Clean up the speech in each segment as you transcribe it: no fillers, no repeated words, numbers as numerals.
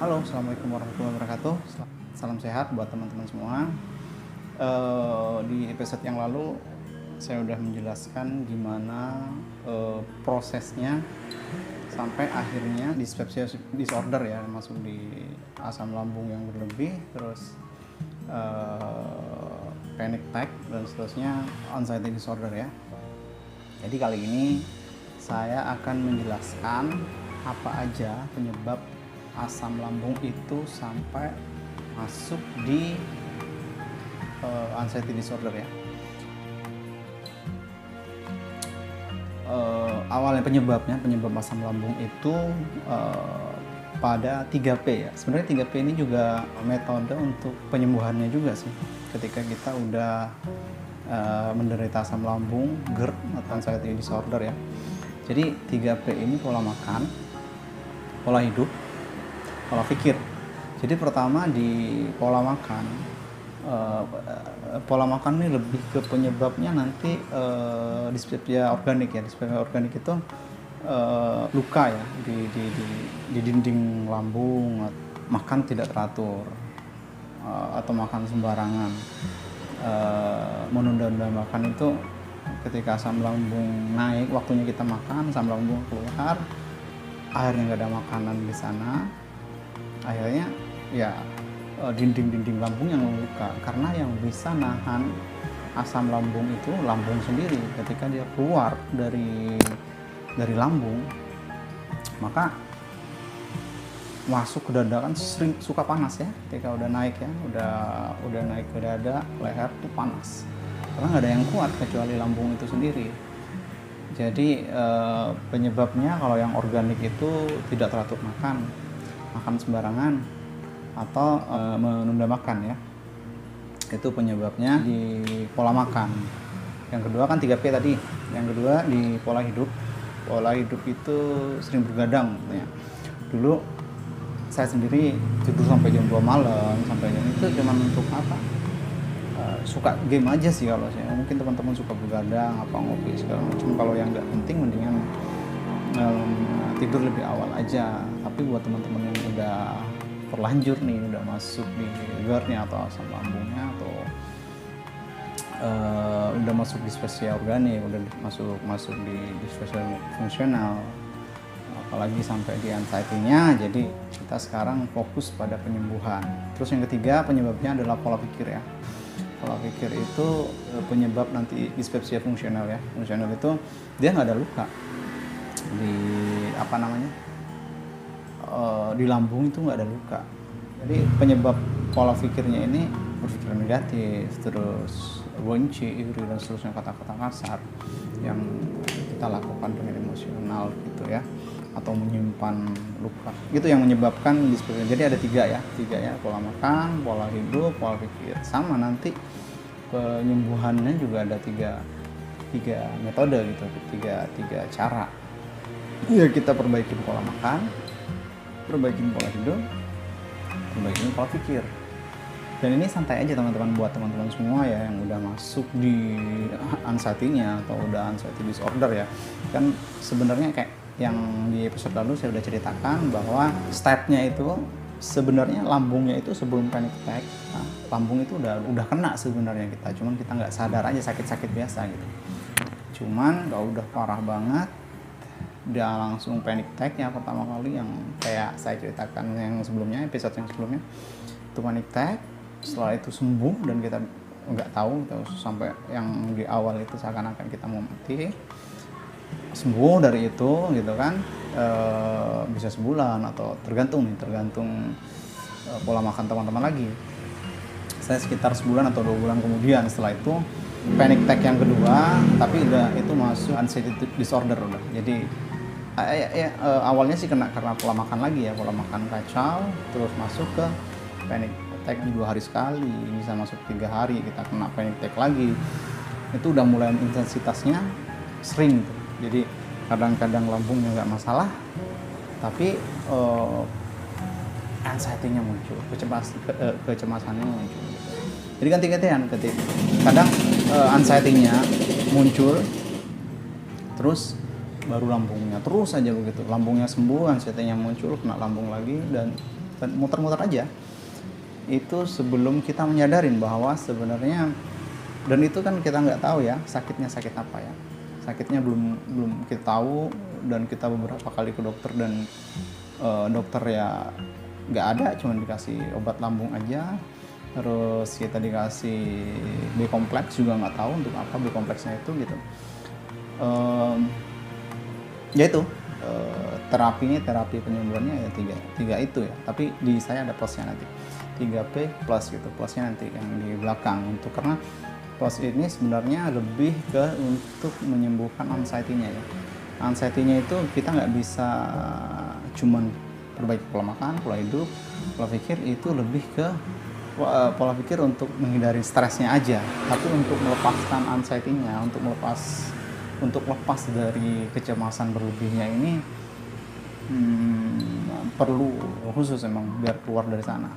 Halo, assalamualaikum warahmatullahi wabarakatuh. Salam sehat buat teman-teman semua. Di episode yang lalu saya udah menjelaskan gimana prosesnya sampai akhirnya dyspepsia disorder ya, masuk di asam lambung yang berlebih, terus panic attack dan seterusnya, anxiety disorder ya. Jadi kali ini saya akan menjelaskan apa aja penyebab asam lambung itu sampai masuk di anxiety disorder ya. Awalnya penyebab asam lambung itu pada 3P ya. Sebenarnya 3P ini juga metode untuk penyembuhannya juga sih. Ketika kita udah menderita asam lambung, GERD atau anxiety disorder ya. Jadi 3P ini pola makan, pola hidup, pola pikir. Jadi pertama di pola makan, pola makan ini lebih ke penyebabnya nanti dispepsia organik ya. Dispepsia organik itu luka ya di dinding lambung, makan tidak teratur atau makan sembarangan, menunda-nunda makan itu. Ketika asam lambung naik, waktunya kita makan, asam lambung keluar, akhirnya nggak ada makanan di sana, akhirnya ya dinding-dinding lambung yang luka, karena yang bisa nahan asam lambung itu lambung sendiri. Ketika dia keluar dari lambung, maka masuk ke dada kan sering suka panas ya. Ketika udah naik ya, udah naik ke dada, leher tuh panas, karena nggak ada yang kuat kecuali lambung itu sendiri. Jadi penyebabnya kalau yang organik itu tidak teratur makan sembarangan, atau menunda makan ya. Itu penyebabnya di pola makan. Yang kedua kan 3P tadi. Yang kedua di pola hidup. Pola hidup itu sering bergadang ya. Dulu saya sendiri tidur sampai jam 2 malam, sampai jam itu cuma untuk apa? Suka game aja sih kalau saya. Mungkin teman-teman suka begadang, apa ngopi segala macam. Kalau yang nggak penting mendingan tidur lebih awal aja. Tapi buat teman-teman yang udah terlanjur nih, udah masuk di GERD-nya atau asam lambungnya, atau udah masuk dyspepsia organik, udah masuk di dyspepsia fungsional, apalagi sampai di anxiety-nya. Jadi kita sekarang fokus pada penyembuhan. Terus yang ketiga penyebabnya adalah pola pikir ya. Pola pikir itu penyebab nanti dyspepsia fungsional ya. Fungsional itu dia nggak ada luka di di lambung, itu nggak ada luka. Jadi penyebab pola pikirnya ini berpikir negatif, terus benci, iri dan seterusnya, kata-kata kasar yang kita lakukan dengan emosional gitu ya, atau menyimpan luka. Itu yang menyebabkan dyspepsia. Jadi ada tiga ya, pola makan, pola hidup, pola pikir. Sama nanti penyembuhannya juga ada tiga metode gitu, tiga cara. Ya, kita perbaikin pola makan, perbaikin pola hidup, perbaikin pola pikir. Dan ini santai aja teman-teman, buat teman-teman semua ya yang udah masuk di anxiety-nya atau udah anxiety disorder ya. Kan sebenarnya kayak yang di episode lalu saya udah ceritakan bahwa stepnya itu sebenarnya lambungnya itu sebelum panic attack, lambung itu udah kena sebenarnya kita, cuman kita nggak sadar aja, sakit-sakit biasa gitu. Cuman kalau udah parah banget, dia langsung panic attack ya pertama kali, yang kayak saya ceritakan yang sebelumnya, episode yang sebelumnya itu panic attack. Setelah itu sembuh dan kita nggak tahu, terus sampai yang di awal itu seakan-akan kita mau mati, sembuh dari itu gitu kan, bisa sebulan atau tergantung pola makan teman-teman lagi. Saya sekitar sebulan atau 2 bulan kemudian setelah itu panic attack yang kedua, tapi udah itu masuk anxiety disorder udah. Jadi awalnya sih kena karena pola makan lagi ya, pola makan kacau, terus masuk ke panic attack 2 hari sekali, bisa masuk 3 hari kita kena panic attack lagi. Itu udah mulai intensitasnya sering tuh. Jadi kadang-kadang lambungnya nggak masalah, tapi anxiety-nya muncul, kecemasannya muncul. Jadi ganti-gantian, kadang anxiety-nya muncul, terus baru lambungnya, terus aja begitu. Lambungnya sembuh, anxiety-nya muncul, kena lambung lagi, dan dan muter-muter aja. Itu sebelum kita menyadarin bahwa sebenarnya, dan itu kan kita nggak tahu ya sakitnya sakit apa ya, sakitnya belum kita tahu, dan kita beberapa kali ke dokter dan dokter ya nggak ada, cuma dikasih obat lambung aja, terus kita dikasih B kompleks juga nggak tahu untuk apa B kompleksnya itu gitu. Ya itu terapinya, terapi penyembuhannya ya tiga itu ya, tapi di saya ada plusnya nanti 3P plus gitu, plusnya nanti yang di belakang, untuk karena plus ini sebenarnya lebih ke untuk menyembuhkan anxiety-nya ya. Anxiety-nya itu kita nggak bisa cuman perbaiki pola makan, pola hidup, pola pikir, itu lebih ke pola pikir untuk menghindari stresnya aja, tapi untuk melepaskan anxiety-nya, untuk lepas dari kecemasan berlebihnya ini perlu khusus emang biar keluar dari sana.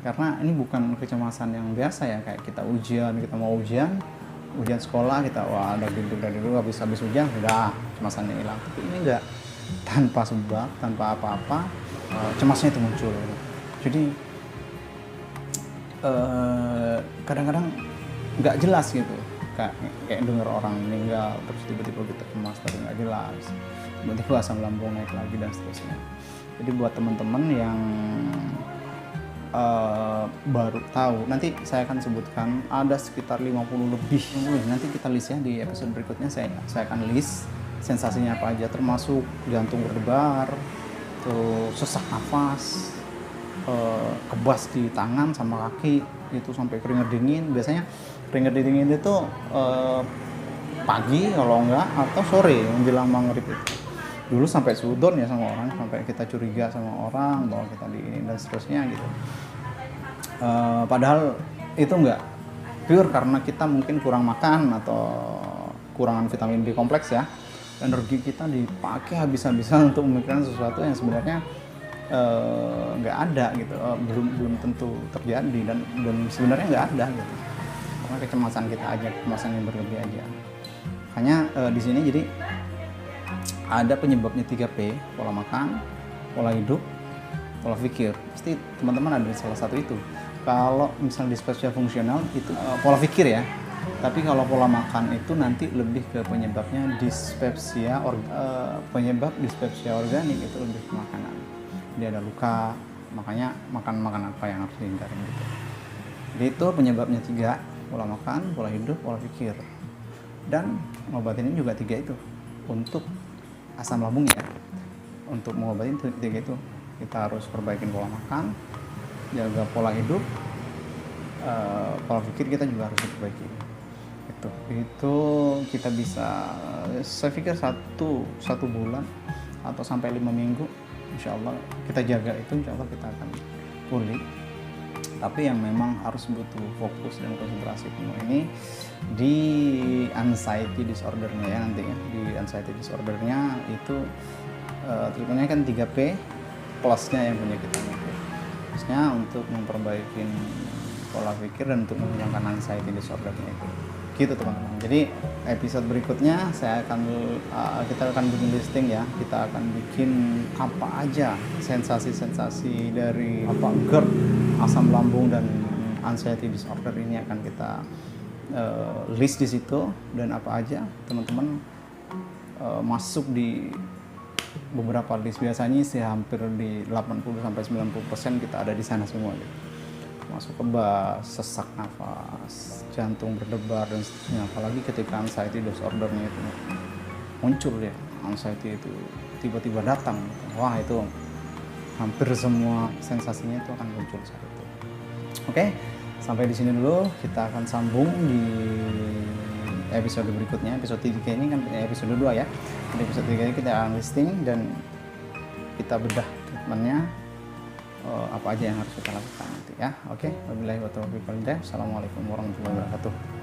Karena ini bukan kecemasan yang biasa ya, kayak kita mau ujian sekolah, kita wah dari dulu habis ujian udah cemasannya hilang. Tapi ini enggak, tanpa sebab, tanpa apa-apa cemasnya itu muncul. Jadi kadang-kadang nggak jelas gitu, kayak dengar orang meninggal terus tiba-tiba kita cemas tapi nggak jelas, tiba-tiba asam lambung naik lagi dan seterusnya. Jadi buat teman-teman yang baru tahu, nanti saya akan sebutkan ada sekitar 50 lebih, nanti kita list ya di episode berikutnya. Saya akan list sensasinya apa aja, termasuk jantung berdebar, terus sesak nafas, kebas di tangan sama kaki itu sampai keringat dingin. Biasanya keringat dingin itu pagi kalau enggak, atau sore menjelang maghrib itu. Dulu sampai sudon ya sama orang, sampai kita curiga sama orang bahwa kita di ini dan seterusnya gitu. Padahal itu enggak pure karena kita mungkin kurang makan atau kurangan vitamin B kompleks ya. Energi kita dipakai habis-habisan untuk memikirkan sesuatu yang sebenarnya nggak ada gitu, belum tentu terjadi, dan sebenarnya nggak ada gitu, karena kecemasan kita aja, kecemasan yang berlebih aja. Makanya di sini jadi ada penyebabnya 3P, pola makan, pola hidup, pola pikir. Pasti teman-teman ada salah satu itu. Kalau misalnya dispepsia fungsional itu pola pikir ya, tapi kalau pola makan itu nanti lebih ke penyebabnya dispepsia, penyebab dispepsia organik itu lebih ke makanan. Dia ada luka, makanya makan apa yang harus dihindari gitu. Jadi itu penyebabnya 3, pola makan, pola hidup, pola pikir. Dan ngobatinnya juga 3 itu. Untuk asam lambung ya, untuk mengobatin 3 itu kita harus perbaikin pola makan, jaga pola hidup, pola pikir kita juga harus diperbaiki. Itu kita bisa, saya pikir satu bulan atau sampai 5 minggu insya Allah kita jaga itu, insya Allah kita akan pulih. Tapi yang memang harus butuh fokus dan konsentrasi penuh ini di anxiety disordernya ya, nanti ya di anxiety disordernya itu treatmentnya kan 3P plusnya yang punya kita, plusnya untuk memperbaiki pola pikir dan untuk menghilangkan anxiety disordernya itu gitu teman-teman. Jadi episode berikutnya kita akan bikin listing ya, kita akan bikin apa aja sensasi-sensasi dari GERD, asam lambung dan anxiety disorder ini akan kita list di situ, dan apa aja teman-teman masuk di beberapa list, biasanya sih hampir di 80-90% kita ada di sana semua gitu. Masuk kebas, sesak nafas, jantung berdebar dan seterusnya. Apalagi ketika anxiety disordernya itu muncul ya, anxiety itu tiba-tiba datang, wah itu hampir semua sensasinya itu akan muncul saat itu. Oke, sampai di sini dulu, kita akan sambung di episode berikutnya. Episode 3 ini kan episode 2 ya. Di episode 3 ini kita akan listing dan kita bedah treatmentnya, apa aja yang harus kita lakukan nanti ya. Oke, wabillahi wa taufiq wal hidayah. Assalamualaikum warahmatullahi wabarakatuh.